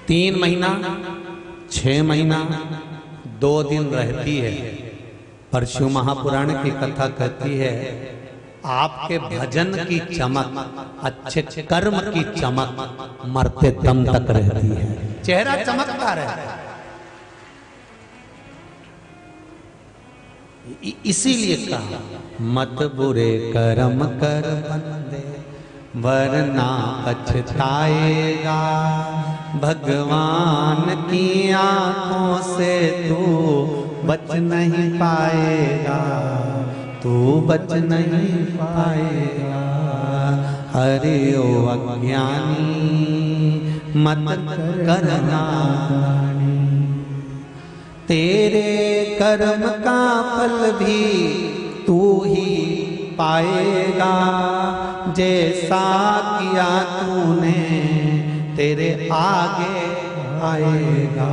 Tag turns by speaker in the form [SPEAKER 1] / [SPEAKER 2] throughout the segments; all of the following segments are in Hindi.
[SPEAKER 1] 3 महीना 6 महीना 2 दिन रहती है। पर शिव महापुराण की कथा कहती है आपके भजन की चमक, अच्छे कर्म की चमक मरते दम तक रहती है। चेहरा चमकता रहता है। इसीलिए कहा मत बुरे कर्म कर बंदे वरना पछताएगा। भगवान की आंखों से तू बच नहीं पाएगा, तू बच नहीं पाएगा। अरे ओ अज्ञानी मत करना, तेरे कर्म का फल भी तू ही पाएगा। जैसा किया तूने तेरे आगे आएगा।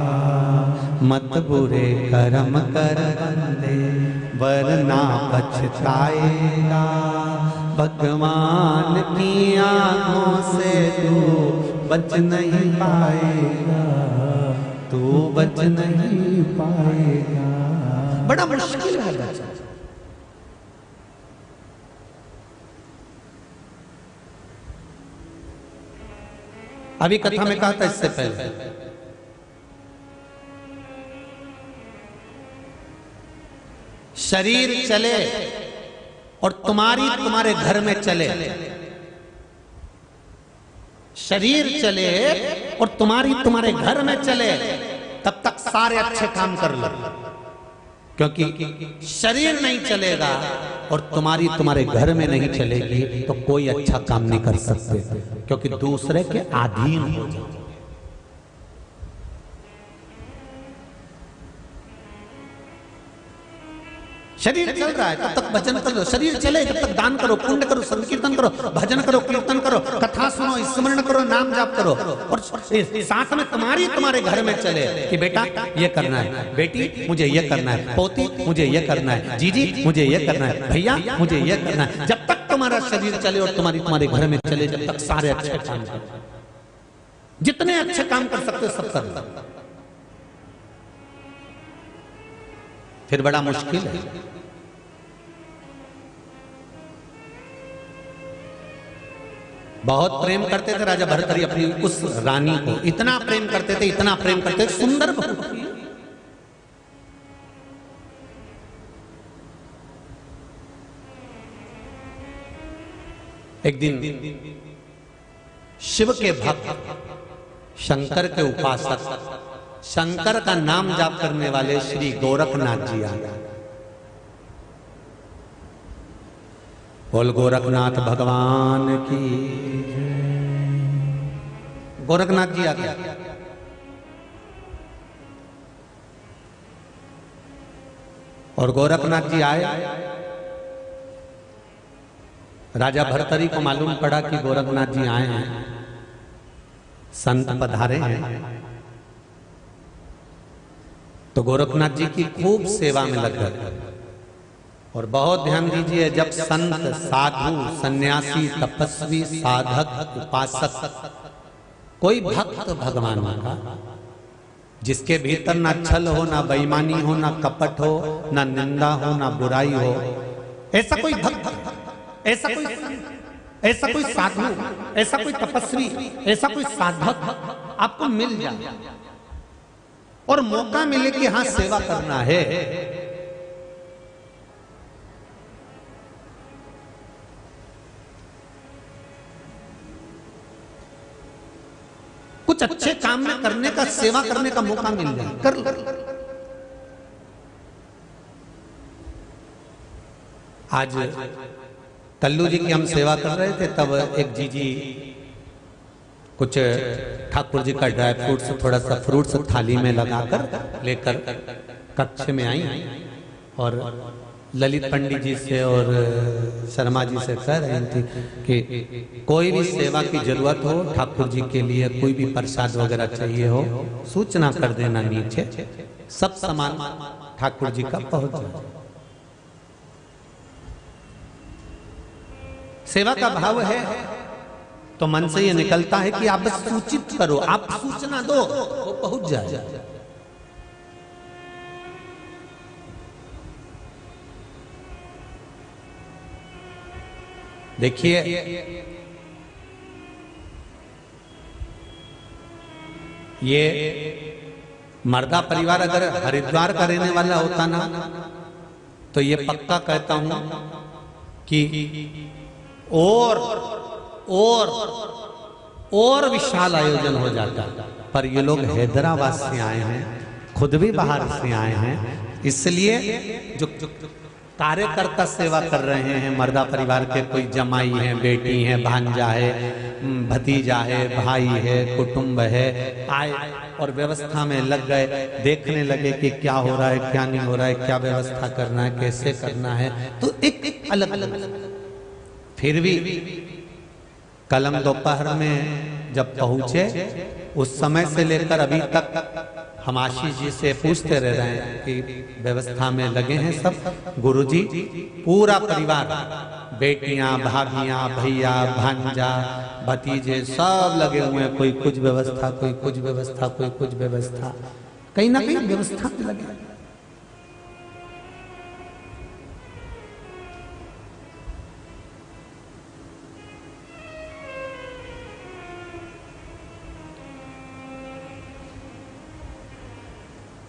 [SPEAKER 1] मत बुरे कर्म कर बंदे वरना पछताएगा। भगवान की आंखों से तू बच नहीं पाएगा, तू बच नहीं पाएगा। बड़ा मुश्किल है बच्चा। अभी कथा में कहा था इससे पहले शरीर चले और तुम्हारे घर में चले। शरीर चले और तुम्हारे घर में चले तब तक सारे अच्छे काम कर लो। क्योंकि शरीर नहीं चलेगा और तुम्हारे घर में नहीं चलेगी तो कोई अच्छा काम नहीं कर सकते, क्योंकि दूसरे के अधीन हो जाओ। शरीर चल रहा है तब तक भजन करो, शरीर चले जब तक दान करो, पुण्य करो, संकीर्तन करो, भजन करो, कीर्तन करो, कथा सुनो, स्मरण करो, नाम जाप करो। और साथ में तुम्हारे घर में चले कि बेटा ये करना है, बेटी मुझे ये करना है, पोती मुझे ये करना है, जीजी मुझे ये करना है, भैया मुझे ये करना है। जब तक तुम्हारा शरीर चले और तुम्हारे घर में चले, जब तक सारे अच्छे काम करो, जितने अच्छे काम कर सकते सब कर लो। फिर बड़ा मुश्किल है। बहुत प्रेम करते थे राजा भरतरी अपनी उस रानी को, इतना प्रेम करते थे, इतना प्रेम करते थे। सुंदर बहुत थी। एक दिन शिव के भक्त, शंकर के उपासक, शंकर का नाम जाप करने वाले श्री गोरखनाथ जी आ गए। बोल गोरखनाथ भगवान की। गोरखनाथ जी आ गए। और गोरखनाथ जी आए। राजा भरतरी को मालूम पड़ा कि गोरखनाथ जी आए हैं, संत पधारे हैं। तो गोरखनाथ जी की खूब सेवा में लग गए। और बहुत ध्यान दीजिए, जब संत, साधु, सन्यासी, तपस्वी, साधक, उपासक, कोई भक्त भगवान का जिसके भीतर ना छल हो, ना बेईमानी हो, ना कपट हो, ना निंदा हो, ना बुराई हो, ऐसा कोई भक्त, ऐसा कोई साधु, ऐसा कोई तपस्वी, ऐसा कोई साधक आपको मिल जाए और मौका मिले कि हाँ सेवा करना है, कुछ अच्छे काम में करने का, सेवा करने का मौका मिल जाए, कर लो। आज कल्लू जी की हम सेवा कर रहे थे, तब एक जीजी कुछ ठाकुर जी का ड्राई फ्रूट्स, थोड़ा सा फ्रूट्स थाली में लगाकर लेकर कक्ष में आई और ललित पंडित जी से और शर्मा जी से कह रही थी कि कोई भी सेवा की जरूरत हो, ठाकुर जी के लिए कोई भी प्रसाद वगैरह चाहिए हो, सूचना कर देना, नीचे सब सामान ठाकुर जी का पहुंच जाए। सेवा का भाव है तो मन से ये निकलता है कि आप बस सूचित करो, आप सूचना दो, वो पहुंच जाए। देखिए, ये मर्दा परिवार अगर हरिद्वार का रहने वाला होता ना, तो ये पक्का कहता हूं कि और विशाल आयोजन हो जाता। पर ये लोग हैदराबाद से आए हैं, खुद भी बाहर से आए हैं, इसलिए जो कार्यकर्ता सेवा कर रहे हैं मर्दा परिवार के, कोई जमाई है, बेटी है, भांजा है, भतीजा है, भाई है, कुटुंब है, आए और व्यवस्था में लग गए, देखने लगे कि क्या हो रहा है, क्या नहीं हो रहा है, क्या व्यवस्था करना है, कैसे करना है, तो एक अलग अलग। फिर भी कलम दोपहर में जब पहुंचे, उस समय से लेकर अभी तक हम आशीष जी से पूछते रह रहे हैं कि व्यवस्था में लगे हैं सब गुरुजी, पूरा परिवार, बेटियां, भाभियां, भैया, भांजा, भतीजे सब लगे हुए हैं, कोई कुछ व्यवस्था, कोई कुछ व्यवस्था, कोई कुछ व्यवस्था, कहीं ना कहीं व्यवस्था में लगे।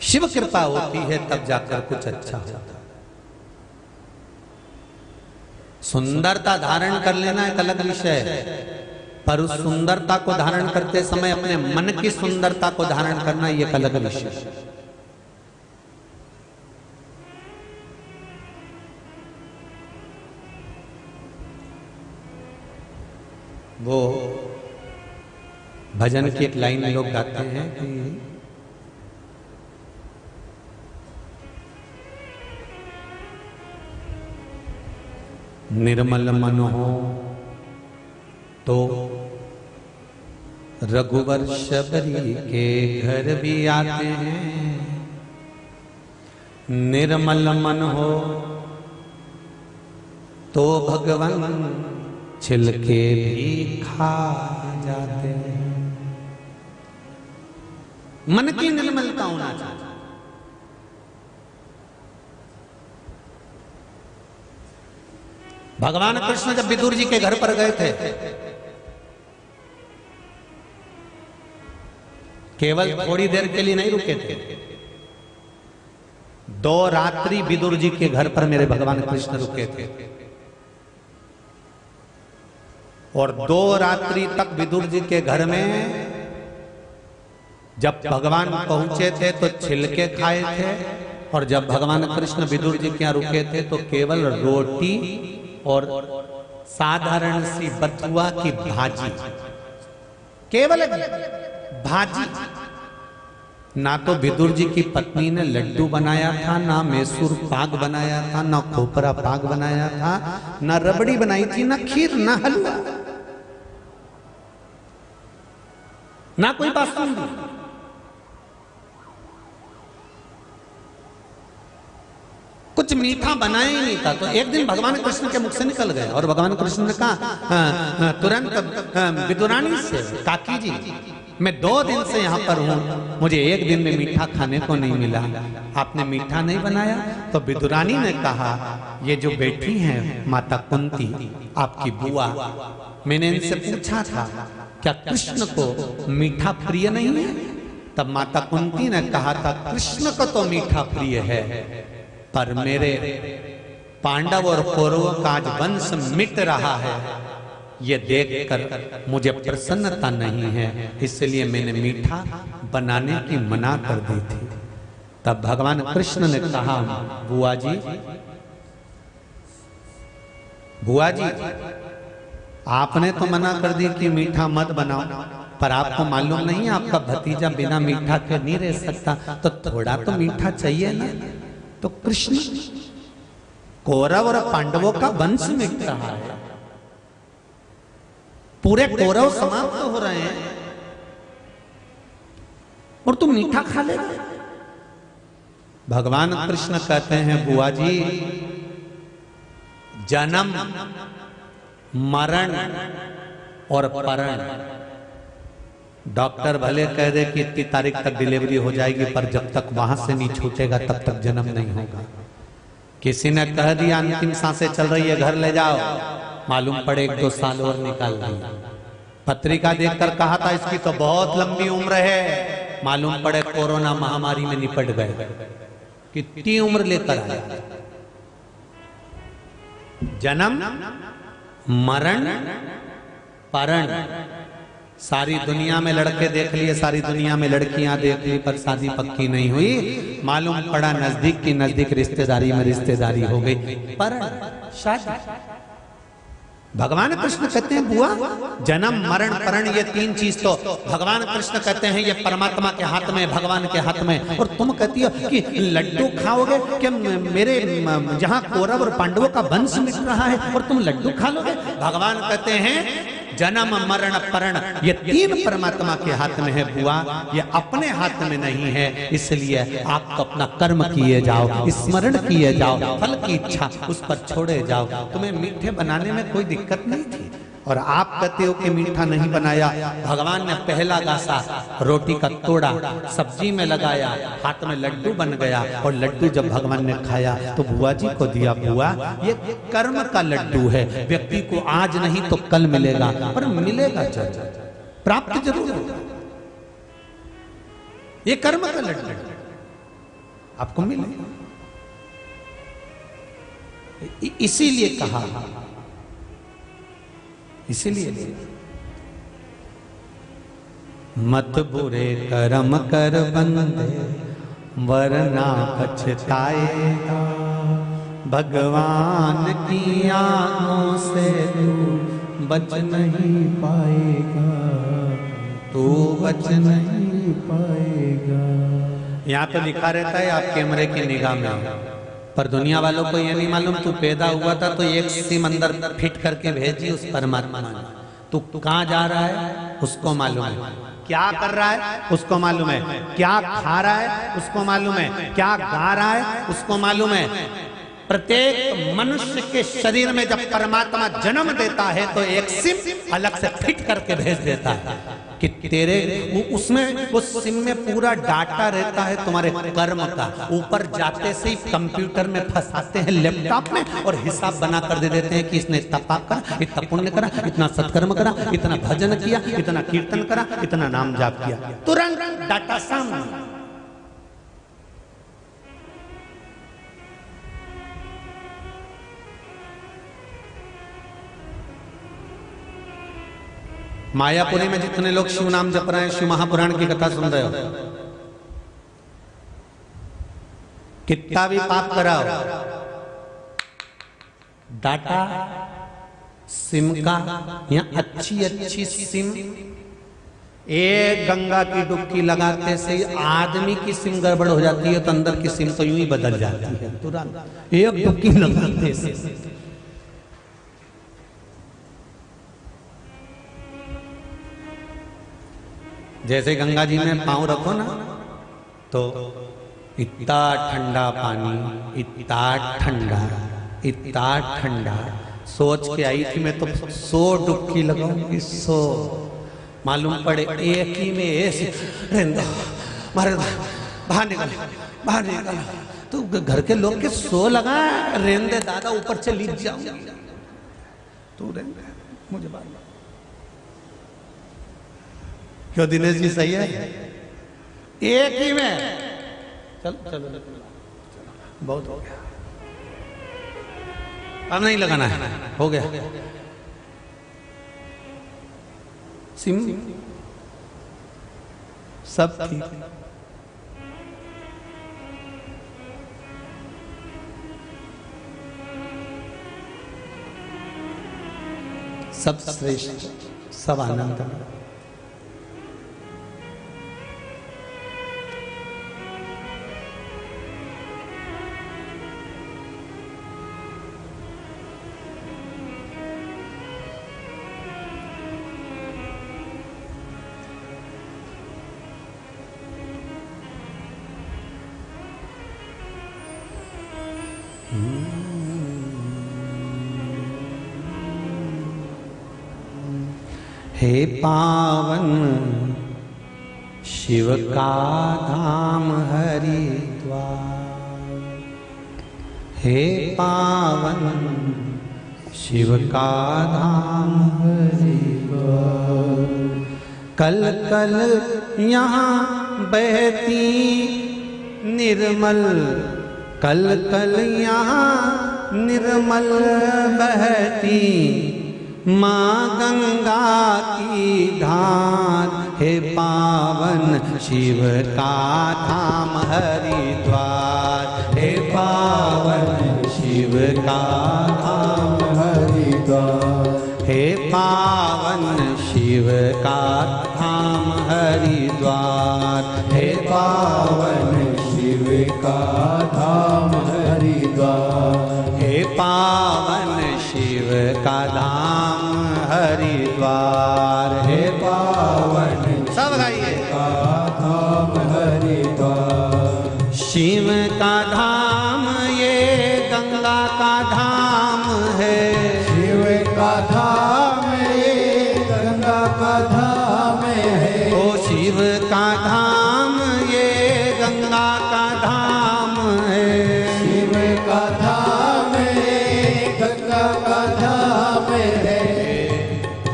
[SPEAKER 1] शिव कृपा होती है तब जाकर कुछ अच्छा होता है। सुंदरता धारण कर लेना एक अलग विषय है, पर उस सुंदरता को धारण करते समय अपने मन की सुंदरता को धारण करना ये एक अलग विषय है। वो भजन की एक लाइन लोग गाते हैं कि निर्मल मन हो तो रघुवर शबरी के घर भी आते हैं, निर्मल मन हो तो भगवान छिलके भी खा जाते हैं। मन की निर्मलता होना चाहिए। भगवान कृष्ण जब विदुर जी के घर पर गए थे, केवल थोड़ी देर के लिए नहीं रुके थे, 2 रात्रि विदुर जी के घर पर मेरे भगवान कृष्ण रुके थे, और 2 रात्रि तक विदुर जी के घर में जब भगवान पहुंचे थे तो छिलके खाए थे, और जब भगवान कृष्ण विदुर जी के यहाँ रुके थे तो केवल रोटी और साधारण सी बथुआ की भाजी, केवल भाजी। ना तो विदुर जी की पत्नी ने लड्डू बनाया था, ना मैसूर पाक बनाया था, ना खोपरा पाक बनाया था, ना रबड़ी बनाई थी, ना खीर, ना हलवा, ना कोई बासुंदी। कुछ मीठा बनाया ही नहीं था। तो एक दिन भगवान कृष्ण के मुख से निकल गए और भगवान कृष्ण ने कहा तुरंत विदुरानी से, काकी जी मैं 2 दिन से यहाँ पर हूँ, मुझे एक दिन में मीठा खाने को नहीं मिला, आपने मीठा नहीं बनाया। तो विदुरानी ने कहा ये जो बैठी हैं माता कुंती, आपकी बुआ, मैंने इनसे पूछा था क्या कृष्ण को मीठा प्रिय नहीं है? तब माता कुंती ने कहा था कृष्ण को तो मीठा प्रिय है, पर मेरे पांडव और कौरवों का आज वंश मिट रहा है, ये देखकर मुझे प्रसन्नता नहीं है, इसलिए मैंने मीठा बनाने की मना कर दी थी। तब भगवान कृष्ण ने कहा बुआ जी, बुआ जी आपने तो मना कर दी कि मीठा मत बनाओ, पर आपको मालूम नहीं आपका भतीजा बिना मीठा के नहीं रह सकता, तो थोड़ा तो मीठा चाहिए ना। तो कृष्ण कौरव और पांडवों का वंश मिट रहा है, पूरे कौरव समाप्त हो रहे हैं और तुम मीठा खा ले। भगवान कृष्ण कहते हैं बुआ जी जन्म मरण और परण, डॉक्टर भले कह दे कि इतनी तारीख तक डिलीवरी हो जाएगी, पर जब तक वहां से नहीं छूटेगा तब तक जन्म नहीं होगा। किसी ने कह दिया अंतिम सांसें चल रही है, घर ले जाओ, मालूम पड़े 1-2 साल और निकाल दी। पत्रिका देखकर कहा था इसकी तो बहुत लंबी उम्र है, मालूम पड़े कोरोना महामारी में निपट गए। कितनी उम्र लेकर आया। जन्म, मरण, परण, सारी दुनिया में लड़के देख लिए, सारी दुनिया में लड़कियां देख ली, पर शादी पक्की नहीं हुई। मालूम पड़ा नजदीक की नजदीक रिश्तेदारी में रिश्तेदारी हो गई, पर शादी। भगवान कृष्ण कहते हैं बुआ, जन्म मरण परण ये 3 चीज तो भगवान कृष्ण कहते हैं ये परमात्मा के हाथ में, भगवान के हाथ में। और तुम कहती हो कि लड्डू खाओगे, कि मेरे जहां कौरव और पांडवों का वंश मिट रहा है और तुम लड्डू खा लोगे। भगवान कहते हैं जन्म मरण परण ये 3 परमात्मा के हाथ में है बुआ, ये अपने हाथ में नहीं है। इसलिए आप तो अपना कर्म किए जाओ, स्मरण किए जाओ, फल की इच्छा उस पर छोड़े जाओ। तुम्हें मीठे बनाने में कोई दिक्कत नहीं थी, और आप कहते हो कि मीठा नहीं बनाया। भगवान ने पहला गासा रोटी का तोड़ा, सब्जी में लगाया, हाथ में लड्डू बन गया, और लड्डू जब भगवान ने खाया तो बुआ जी को दिया। बुआ ये कर्म का लड्डू है, व्यक्ति को आज नहीं तो कल मिलेगा, पर मिलेगा जरूर, प्राप्त जरूर होगा। ये कर्म का लड्डू आपको मिलेगा। इसीलिए कहा, इसीलिए मत बुरे कर्म कर बंदे वरना पछताएगा, भगवान की आंखों से तू बच नहीं पाएगा, तू बच नहीं पाएगा। यहाँ तो लिखा रहता है आप कैमरे की निगाह में, पर दुनिया वालों को ये नहीं मालूम तू पैदा हुआ था तो एक सिम अंदर फिट करके भेजी उस परमात्मा ने। तू कहाँ जा रहा है उसको मालूम है, क्या कर रहा है उसको मालूम है, क्या खा रहा है उसको मालूम है, क्या गा रहा है उसको मालूम है। प्रत्येक मनुष्य के शरीर में जब परमात्मा जन्म देता है तो एक सिम अलग से फिट करके भेज देता है कि तेरे उसमें उस सिम में पूरा डाटा रहता है तुम्हारे कर्म का। ऊपर जाते से ही कंप्यूटर में फंसाते हैं लैपटॉप में और हिसाब बना कर दे देते हैं कि इसने इतना पाप करा, इतना पुण्य करा, इतना सत्कर्म करा, इतना भजन किया, इतना कीर्तन करा, इतना नाम जाप किया, तुरंत डाटा सामने। मायापुरी में जितने लोग शिव नाम जप रहे हैं, शिव महापुराण की कथा सुन रहे हो, कितना भी पाप कराओ, डाटा सिम का यहाँ अच्छी सिम, एक गंगा की डुबकी लगाते से आदमी की सिम गड़बड़ हो जाती है तो अंदर की सिम तो यूं ही बदल जाती है तुरंत, एक डुबकी लगाते से। जैसे गंगा जी में पांव रखो ना तो इतना ठंडा पानी, इतना ठंडा, सोच के आई थी मैं तो 100 डुबकी लगाऊंगी, 100। मालूम पड़े एक ही में ऐसे मारे बाहर निकल तो घर के लोग के 100 लगा, रेंदे दादा ऊपर से लीप जाऊंगी, तू रेंदे मुझे बार बार। क्यों दिनेश जी सही है, एक ही में चलो बहुत हो गया, अब नहीं लगाना है, हो गया। सिम सब ठीक, सब श्रेष्ठ, सब आनंद। हे पावन शिव का धाम हरिद्वार, हे पावन शिव का धाम हरिद्वार। कल कल यहाँ बहती निर्मल, कल कल यहाँ निर्मल बहती माँ गंगा की धार, हे पावन शिव का धाम हरिद्वार, हे पावन शिव का धाम हरिद्वार, हे पावन शिव का धाम हरिद्वार, हे पावन शिव का धाम हरिद्वार, हे पावन शिव का धाम हरिद्वार, हे पावन सब गाइए का धाम हरिद्वार। शिव का धाम ये गंगा का धाम है,
[SPEAKER 2] शिव का धाम ये गंगा का धाम है,
[SPEAKER 1] ओ शिव का धाम ये गंगा का धाम है,
[SPEAKER 2] शिव का धाम ये गंगा का धाम है,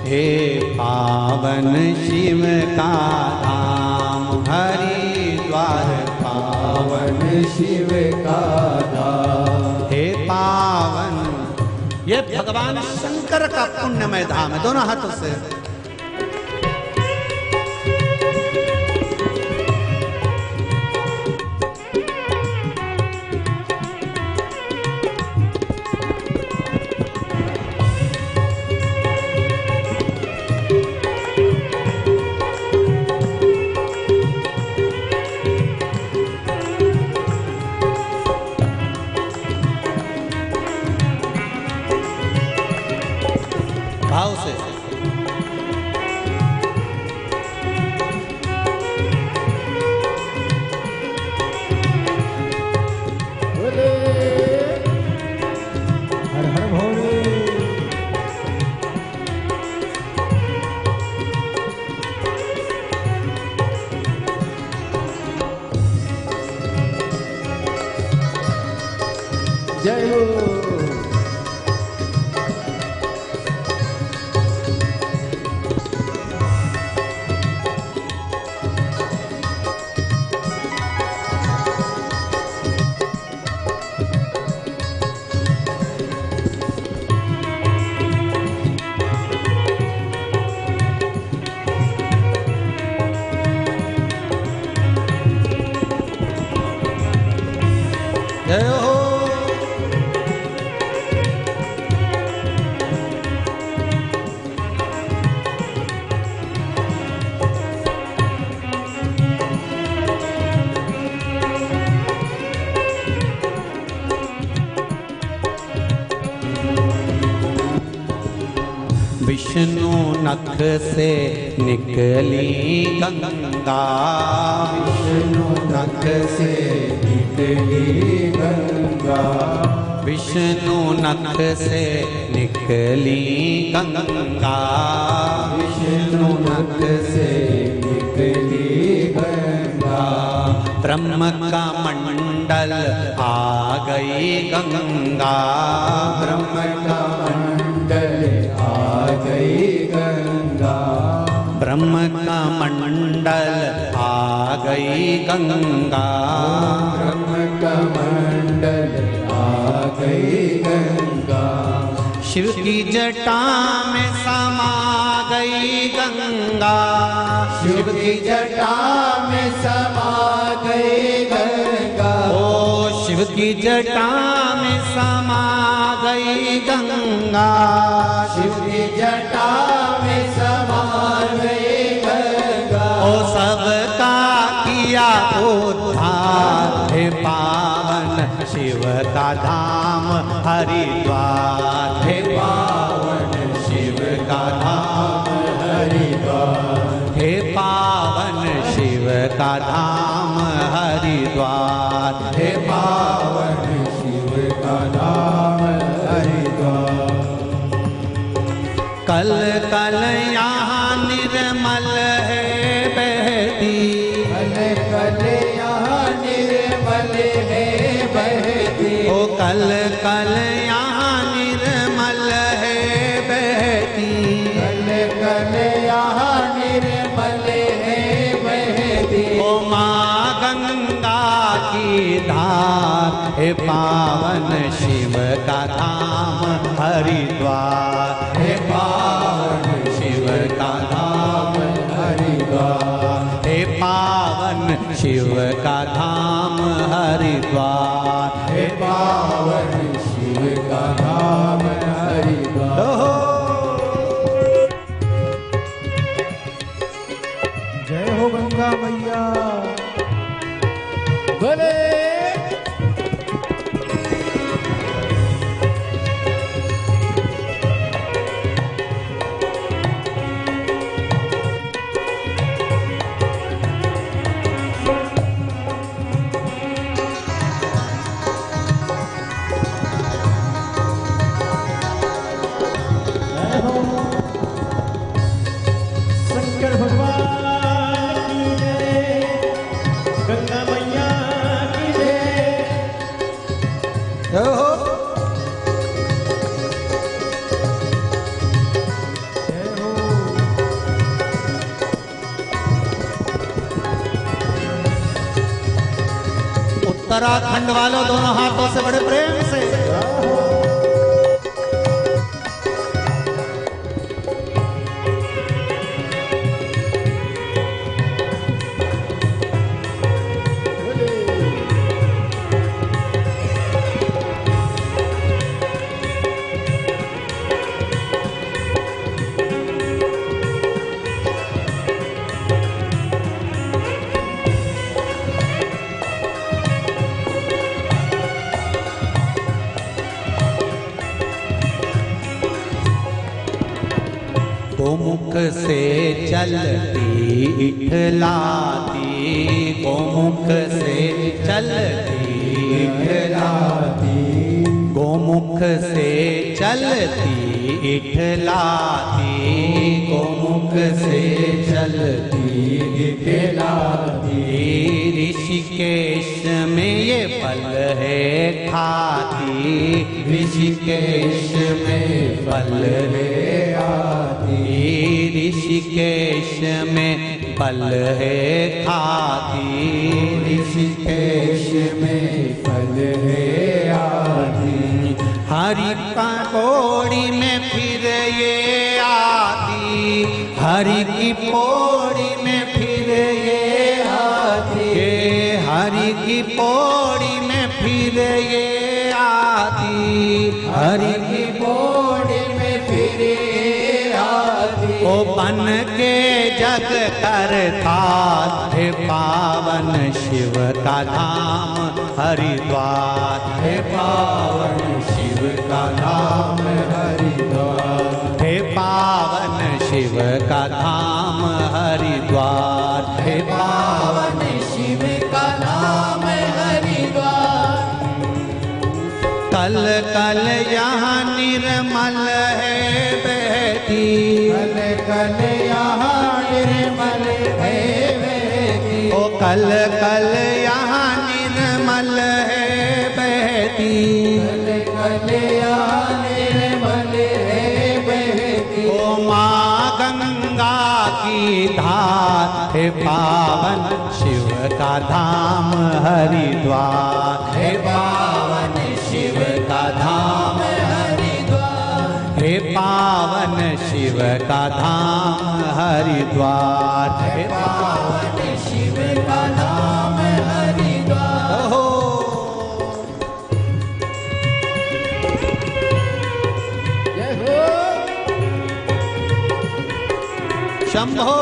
[SPEAKER 1] हे पावन शिव का धाम हरिद्वार,
[SPEAKER 2] पावन शिव का धाम,
[SPEAKER 1] हे पावन। ये भगवान शंकर का पुण्यमय धाम है। दोनों हाथों से भाव से
[SPEAKER 2] बोले हर हर भोले। जय हो।
[SPEAKER 1] जय हो। विष्णु नख से निकली गंगा,
[SPEAKER 2] विष्णु नख से निकली गंगा,
[SPEAKER 1] विष्णु नख से निकली गंगा,
[SPEAKER 2] विष्णु नख से निकली गंगा,
[SPEAKER 1] ब्रह्म का मंडल आ गई गंगा,
[SPEAKER 2] ब्रह्म का मंडल आ गई गंगा,
[SPEAKER 1] ब्रह्म का मंडल आ गई गंगा,
[SPEAKER 2] ब्रह्म का मंडल आ गई गंगा,
[SPEAKER 1] शिव की जटा में समा गई गंगा,
[SPEAKER 2] शिव की जटा में समा गई गंगा,
[SPEAKER 1] ओ शिव की जटा में समा गई गंगा,
[SPEAKER 2] शिव की जटा में समा गई गंगा,
[SPEAKER 1] ओ सबका किया उद्धार, हे पावन शिव का धाम हरिद्वार, हे पावन शिव का धाम हरिद्वार, हे पावन शिव का धाम हरिद्वार, हे
[SPEAKER 2] पावन शिव का धाम हरिद्वार।
[SPEAKER 1] कल कल यहाँ हे पावन शिव का धाम हरिद्वार,
[SPEAKER 2] हे पावन
[SPEAKER 1] शिव का धाम
[SPEAKER 2] हरिद्वार,
[SPEAKER 1] हे पावन शिव का धाम हरिद्वार,
[SPEAKER 2] हे पावन शिव का धाम हरिद्वार। जय हो गंगा मैया बोले। शंकर भगवान की जय, गंगा मैया की जय। जय हो
[SPEAKER 1] उत्तराखंड वालों दोनों हाथों से बड़े प्रेम से गोमुख से चलती इठलाती, गोमुख से चलती
[SPEAKER 2] इठलाती,
[SPEAKER 1] गोमुख से चलती इठलाती, गोमुख से चलती
[SPEAKER 2] इठलाती,
[SPEAKER 1] ऋषिकेश में ये फल है खाती, ऋषिकेश में फल है
[SPEAKER 2] आती,
[SPEAKER 1] ऋषिकेश में फल है खाती,
[SPEAKER 2] ऋषिकेश में फल है आती,
[SPEAKER 1] हरि का पौड़ी में फिर ये आती, हरि की पौड़ी में फिर ये आती, हरि की पौड़ी में फिर ये आती, हरि की
[SPEAKER 2] पौड़ी में फिर आती,
[SPEAKER 1] ओ बन के जग करता हे पावन शिव का धाम हरिद्वार,
[SPEAKER 2] हे पावन शिव का धाम हरिद्वार,
[SPEAKER 1] हे पावन शिव का धाम हरिद्वार, हे
[SPEAKER 2] पावन शिव का नाम हरिद्वार।
[SPEAKER 1] कल कल यहाँ निर्मल है बहती,
[SPEAKER 2] कल कल यहाँ निर्मल है बहती,
[SPEAKER 1] ओ कल कल यहाँ निर्मल है बहती,
[SPEAKER 2] कल कल यहाँ निर्मल है बहती,
[SPEAKER 1] ओ माँ गंगा की धार, हे पावन शिव का धाम हरिद्वार,
[SPEAKER 2] हे पावन शिव का धाम हरिद्वार,
[SPEAKER 1] हे पावन शिव का धाम हरिद्वार, हे
[SPEAKER 2] पावन शिव का धाम हरिद्वार।
[SPEAKER 1] हो
[SPEAKER 2] जय हो
[SPEAKER 1] शंभो।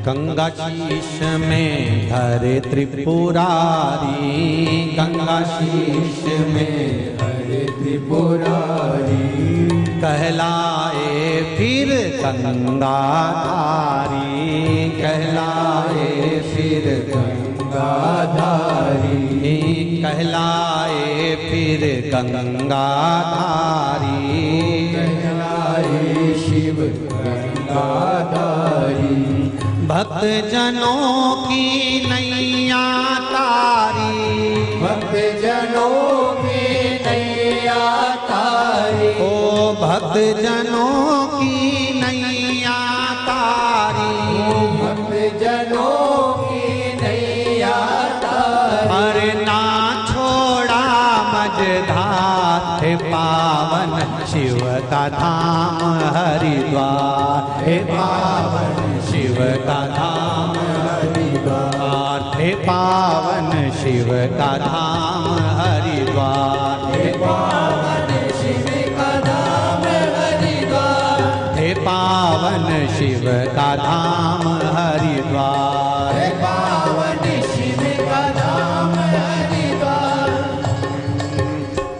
[SPEAKER 1] गंगा शीश में धरे त्रिपुरारी, गंगा शीश में
[SPEAKER 2] हरे त्रिपुरारी,
[SPEAKER 1] कहलाए फिर गंगाधारी, कहलाए फिर
[SPEAKER 2] गंगाधारी,
[SPEAKER 1] कहलाए फिर गंगाधारी,
[SPEAKER 2] कहलाए शिव गंगाधारी।
[SPEAKER 1] भक्त जनों की नैया तारी,
[SPEAKER 2] भक्त जनों की नैया तारी,
[SPEAKER 1] ओ भक्त जनों की नैया तारी,
[SPEAKER 2] भक्त जनों की नैया तारी।
[SPEAKER 1] पर ना छोड़ा मझधार हे पावन शिव का धाम हरिद्वार, हे पावन शिव का धाम हरिद्वार, हे पावन शिव का धाम हरिद्वार,
[SPEAKER 2] हे पावन शिव का धाम हरिद्वार,
[SPEAKER 1] हे पावन शिव का धाम हरिद्वार,
[SPEAKER 2] हे पावन शिव का धाम हरिद्वार।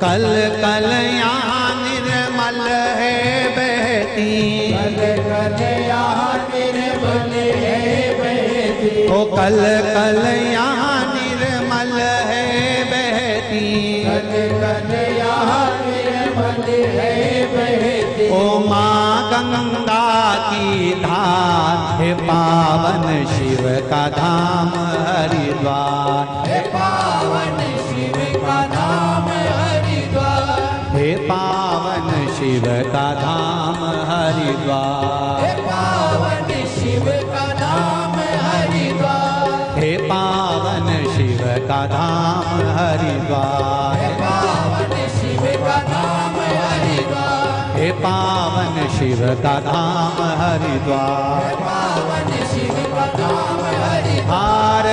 [SPEAKER 1] कल कल यहाँ निर्मल है बहती,
[SPEAKER 2] कल कल यहाँ निर्मल है बहती,
[SPEAKER 1] ओ कल कल यहाँ निर्मल है बहती,
[SPEAKER 2] कल कल यहाँ निर्मल है बहती।
[SPEAKER 1] ओ माँ गंगा की धार, हे पावन शिव का धाम हरिद्वार,
[SPEAKER 2] हे पावन शिव का धाम हरिद्वार,
[SPEAKER 1] हे पावन शिव का धाम हरिद्वार,
[SPEAKER 2] हे पावन शिव का धाम हरिद्वार,
[SPEAKER 1] हे पावन शिव का धाम हरिद्वार,
[SPEAKER 2] हे पावन शिव का धाम हरिद्वार,
[SPEAKER 1] हे पावन शिव का धाम हरिद्वार।
[SPEAKER 2] हे पावन शिव का धाम हरिद्वार।
[SPEAKER 1] हर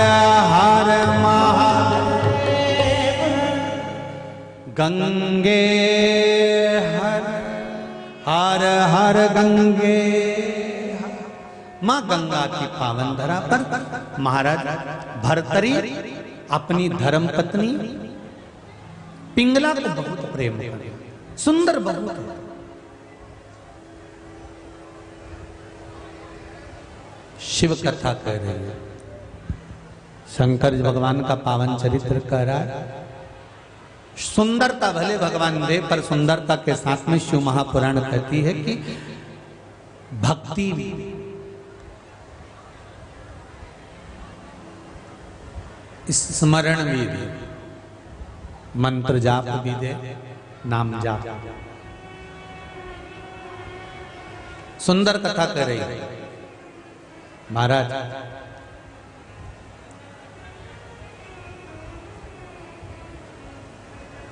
[SPEAKER 1] हर महादेव, गंगे हर हर हर गंगे। मां गंगा की पावन धरा पर महाराज भर्तरी अपनी धर्म पत्नी पिंगला को बहुत प्रेम करे, सुंदर बहुत है। शिव कथा कह रही है, शंकर भगवान का पावन चरित्र कह रहा है। सुंदरता भले भगवान दे, पर सुंदरता के साथ में शिव महापुराण कहती है कि भक्ति भी, स्मरण भी दे, मंत्र जाप भी दे, नाम जाप। सुंदर कथा कह रही है महाराज।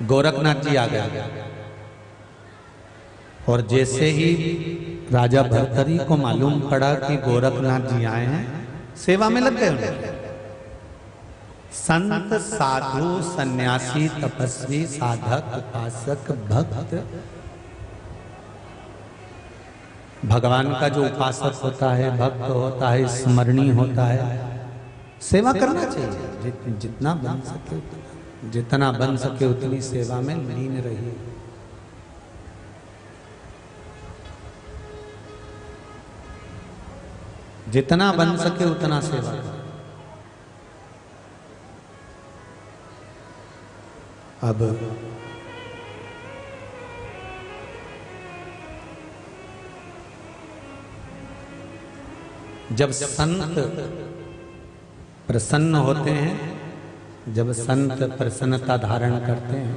[SPEAKER 1] गोरखनाथ जी आ गए और जैसे ही राजा भर्तरी को मालूम पड़ा कि गोरखनाथ जी आए हैं, सेवा में लग गए उन्हें। संत साधु सन्यासी तपस्वी साधक उपासक भक्त, भगवान का जो उपासक होता है, भक्त होता है, स्मरणीय होता है, सेवा करना चाहिए। जितना बन सके उतना, जितना बन सके उतनी सेवा में लीन रहिए। जितना बन सके उतना सेवा करें। अब जब संत प्रसन्न होते हैं, जब संत प्रसन्नता धारण करते हैं,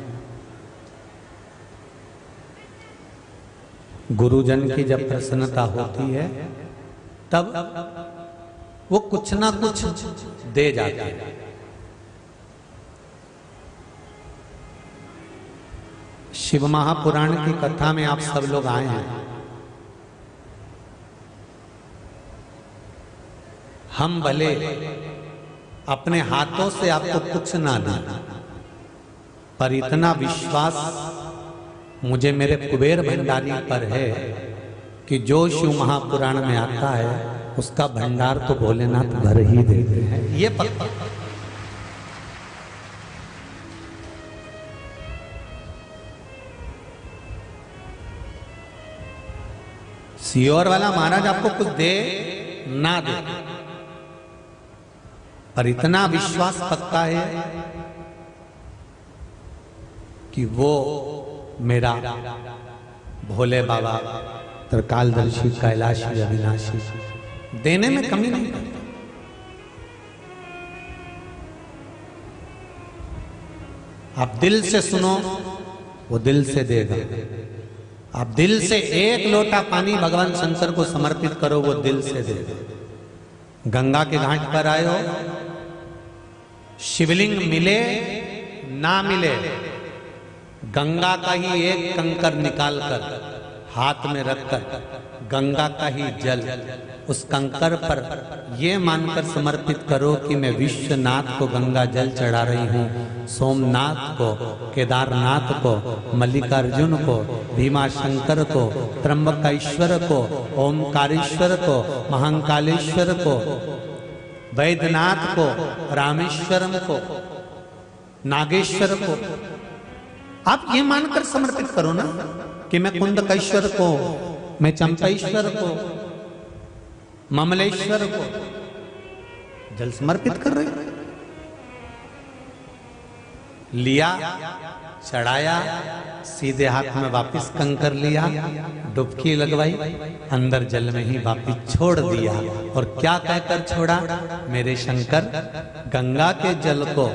[SPEAKER 1] गुरुजन की जब प्रसन्नता होती है, तब वो कुछ ना कुछ दे जाते हैं। शिव महापुराण की कथा में आप सब लोग आए हैं। हम भले अपने हाथों से आपको कुछ ना दें, पर इतना विश्वास मुझे मेरे कुबेर भंडारी पर है कि जो शिव महापुराण में आता है उसका भंडार तो भोलेनाथ भर ही देते हैं, ये पक्का। सियोर वाला महाराज आपको कुछ दे ना दे, पर इतना विश्वास पक्का है कि वो मेरा भोले बाबा त्रिकालदर्शी कैलाशी अविनाशी देने में कमी नहीं करता। आप दिल से सुनो, वो दिल से देगा। आप दिल से एक लोटा पानी भगवान शंकर को समर्पित करो, वो दिल से देगा। गंगा के घाट पर आए हो, शिवलिंग मिले ना मिले, गंगा का ही एक कंकर निकालकर हाथ में रखकर गंगा का ही जल उस कंकर पर ये मानकर समर्पित करो कि मैं विश्वनाथ को गंगा जल चढ़ा रही हूँ, सोमनाथ को, केदारनाथ को, मल्लिकार्जुन को, भीमाशंकर को, त्र्यंबकेश्वर को, ओमकारेश्वर को, महाकालेश्वर को, वैद्यनाथ को, रामेश्वरम को, नागेश्वर को, आप ये मानकर समर्पित करो ना कि मैं कुंदकेश्वर को, मैं चंपेश्वर को, ममलेश्वर को जल समर्पित कर रहे हो। लिया, चढ़ाया, सीधे हाथ में वापस कंकर लिया, डुबकी लगवाई, अंदर जल में ही वापस छोड़ दिया। और क्या कहकर छोड़ा? मेरे शंकर गंगा के जल को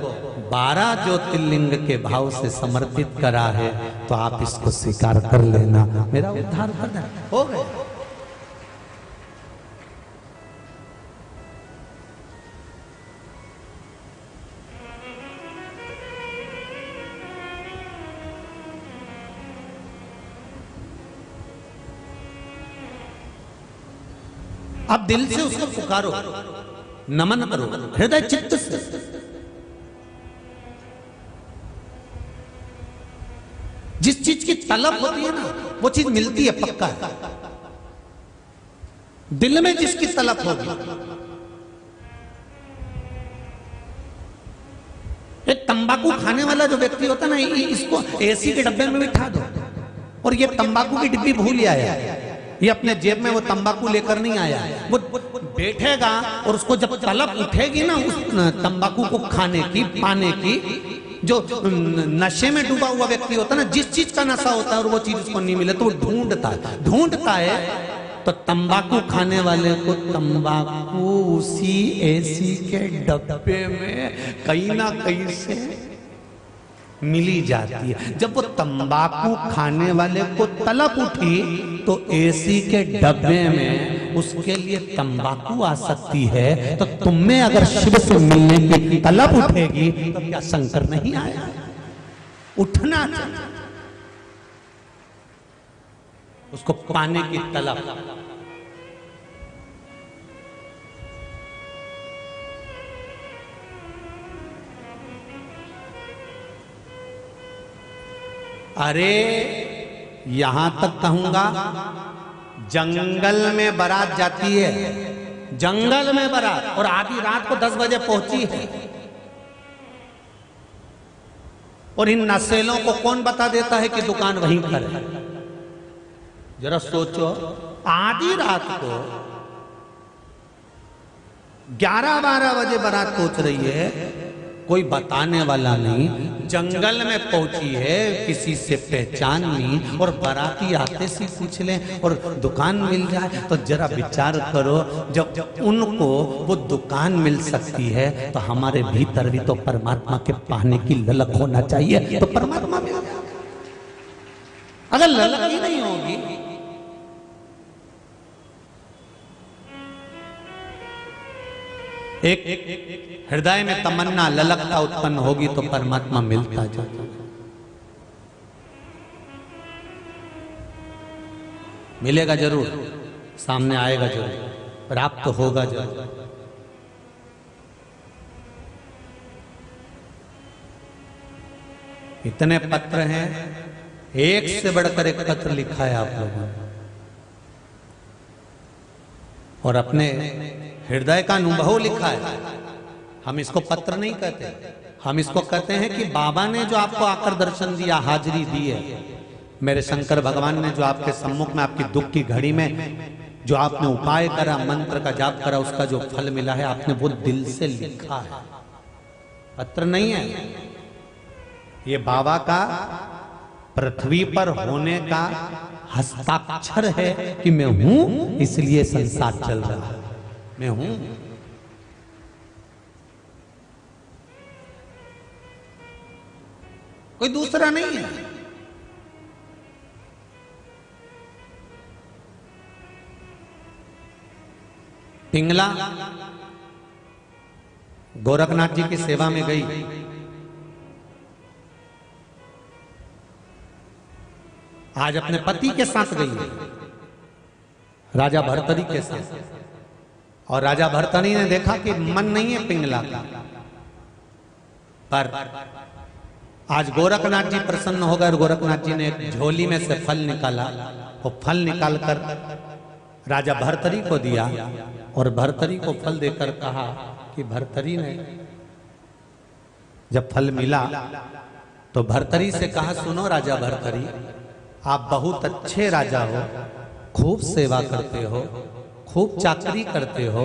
[SPEAKER 1] 12 ज्योतिर्लिंग के भाव से समर्पित करा है, तो आप इसको स्वीकार कर लेना, मेरा उद्धार कर देना। हो गया। आप दिल से उसको पुकारो, नमन करो, हृदय चित्त से। जिस चीज की तलब होती है ना, वो चीज मिलती है, पक्का है। दिल में जिसकी तलब होगी, एक तंबाकू खाने वाला जो व्यक्ति होता है ना, इसको एसी के डब्बे में बिठा दो और ये तंबाकू की डिब्बी भूल आया, ये अपने जेब में वो तंबाकू लेकर नहीं आया, वो बैठेगा और उसको जब तलब उठेगी ना उस तंबाकू को खाने की, पाने की, जो नशे में डूबा हुआ व्यक्ति होता है ना, जिस चीज का नशा होता है और वो चीज उसको नहीं मिले तो वो ढूंढता है। तो तंबाकू खाने वाले को तंबाकू उसी एसी के डब्बे में कहीं ना कहीं से मिली जाती है। जब वो तंबाकू खाने वाले को तलब उठी तो एसी के डब्बे में उसके लिए तंबाकू आ सकती है, तो तुम में अगर शिव से मिलने की तलब उठेगी तो क्या शंकर नहीं आया? उठना चाहिए, उसको पाने की तलब। अरे यहां तक कहूंगा, जंगल में बारात जाती है, जंगल में बारात, और आधी रात को 10 बजे पहुंची है, और इन नशेलों को कौन बता देता है कि दुकान वहीं पर है? जरा सोचो, आधी रात को 11-12 बजे बारात पहुंच रही है, कोई बताने वाला नहीं, जंगल में पहुंची है, किसी से पहचान नहीं, और बाराती आते से पूछ लें और दुकान मिल जाए, तो जरा विचार करो, जब उनको वो दुकान मिल सकती है तो हमारे भीतर भी तो परमात्मा के पाने की ललक होना चाहिए, तो परमात्मा में अगर ललक ही नहीं होगी, एक हृदय में तमन्ना, ललकता उत्पन्न होगी तो परमात्मा मिलता जाता, मिलेगा जरूर, सामने आएगा जरूर, प्राप्त तो होगा जरूर। इतने पत्र हैं, एक से बढ़कर एक पत्र लिखा है आप लोगों ने, और अपने हृदय का अनुभव लिखा है। हम इसको पत्र नहीं कहते, हम इसको कहते हैं कि बाबा ने जो आपको आकर दर्शन दिया, हाजिरी दी है, मेरे शंकर भगवान ने जो आपके सम्मुख में आपकी दुख की घड़ी में जो आपने उपाय करा, मंत्र का जाप करा, उसका जो फल मिला है आपने वो दिल से लिखा है, पत्र नहीं है। ये बाबा का पृथ्वी पर होने का हस्ताक्षर है कि मैं हूं, इसलिए संसार चल रहा है, मैं हूं। कोई दूसरा नहीं है। पिंगला गोरखनाथ जी की सेवा में गई, आज अपने पति के साथ गई है, राजा भर्तरी के साथ। और राजा भर्तरी ने देखा कि मन नहीं है पिंगला का, पर आज गोरखनाथ जी प्रसन्न हो गए और गोरखनाथ जी ने एक झोली में से फल निकाला। वो फल निकालकर राजा भर्तरी को दिया और भर्तरी को फल देकर कहा कि भर्तरी ने जब फल मिला तो भर्तरी से कहा, सुनो राजा भर्तरी, आप बहुत अच्छे राजा हो, खूब सेवा करते हो, खूब चाकरी करते हो,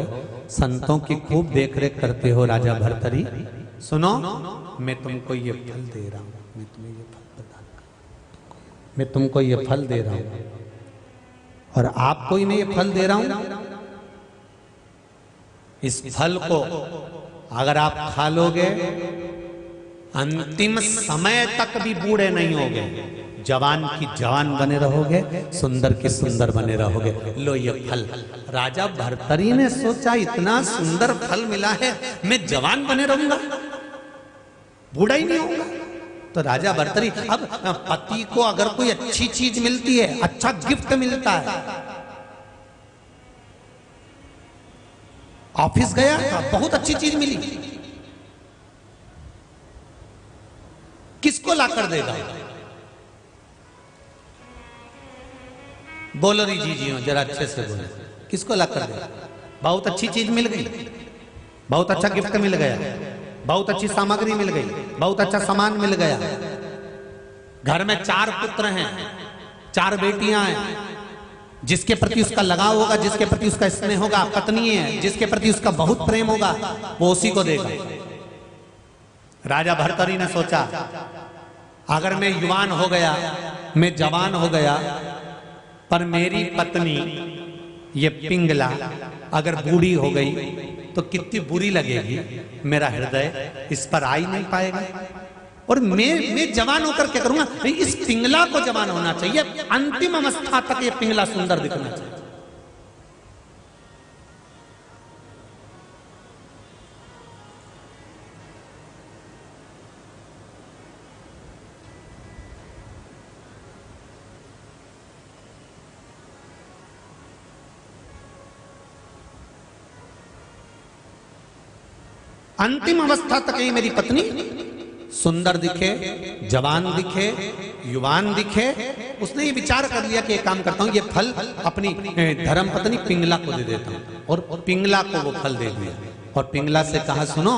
[SPEAKER 1] संतों की खूब देखरेख करते हो। राजा भर्तरी सुनो, मैं तुमको ये फल दे रहा हूं, मैं तुम्हें ये फल प्रदान कर, मैं तुमको ये फल दे रहा हूं और आपको ही मैं ये फल दे रहा हूं। इस फल को अगर आप खा लोगे, अंतिम समय तक भी बूढ़े नहीं होगे, जवान की जवान बने रहोगे, सुंदर की सुंदर बने रहोगे। लो ये फल। राजा भर्तरी ने सोचा, इतना सुंदर फल मिला है, मैं जवान बने रहूंगा, बूढ़ा ही नहीं होगा। तो राजा भर्तरी, अब पति को अगर कोई अच्छी चीज मिलती है, अच्छा गिफ्ट मिलता है, ऑफिस गया बहुत अच्छी चीज मिली, किसको लाकर देगा? बोलो री जी हो, जरा अच्छे से बोलो, किसको लाकर देगा? बहुत अच्छी चीज मिल गई, बहुत अच्छा गिफ्ट मिल गया, बहुत अच्छी सामग्री मिल गई, बहुत अच्छा सामान मिल गया। घर में 4 पुत्र हैं, 4 बेटियां हैं, जिसके प्रति उसका लगाव होगा, जिसके प्रति उसका स्नेह होगा, पत्नी है जिसके प्रति उसका बहुत प्रेम होगा, वो उसी को देगा। राजा भर्तरी ने सोचा, अगर मैं युवान हो गया, मैं जवान हो गया, पर मेरी पत्नी ये पिंगला अगर बूढ़ी हो गई तो कितनी बुरी लगेगी, मेरा हृदय इस पर आ ही नहीं पाएगा। और मैं जवान होकर क्या करूंगा? इस पिंगला को जवान होना चाहिए, अंतिम अवस्था तक ये पिंगला सुंदर दिखना चाहिए। अंतिम अवस्था तक ये मेरी पत्नी सुंदर दिखे, जवान दिखे, युवान दिखे। उसने ये विचार कर लिया कि एक काम करता हूं, ये फल अपनी धर्म पत्नी पिंगला को दे देता हूं। और पिंगला को वो फल दे दिया और पिंगला से कहा, सुनो,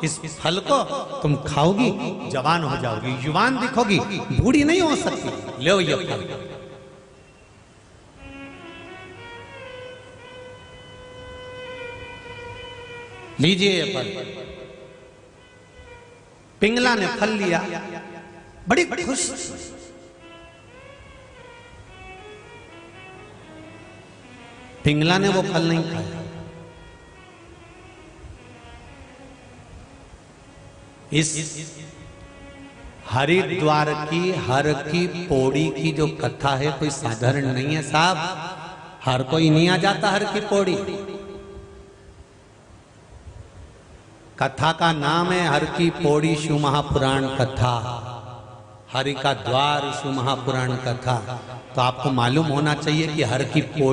[SPEAKER 1] इस फल को तुम खाओगी, जवान हो जाओगी, युवान दिखोगी, बूढ़ी नहीं हो सकती, लो ये फल। लीजिए ये फल। पिंगला ने फल लिया, बड़ी खुश। पिंगला ने वो फल नहीं खाया। इस हरिद्वार की हर की पौड़ी की जो कथा है कोई साधारण नहीं है साहब, हर कोई नहीं आ जाता हर की पौड़ी। कथा का नाम है हर की पौड़ी शिव महापुराण कथा, हरि का द्वार शिव महापुराण कथा। तो आपको मालूम होना चाहिए कि हर की पौड़ी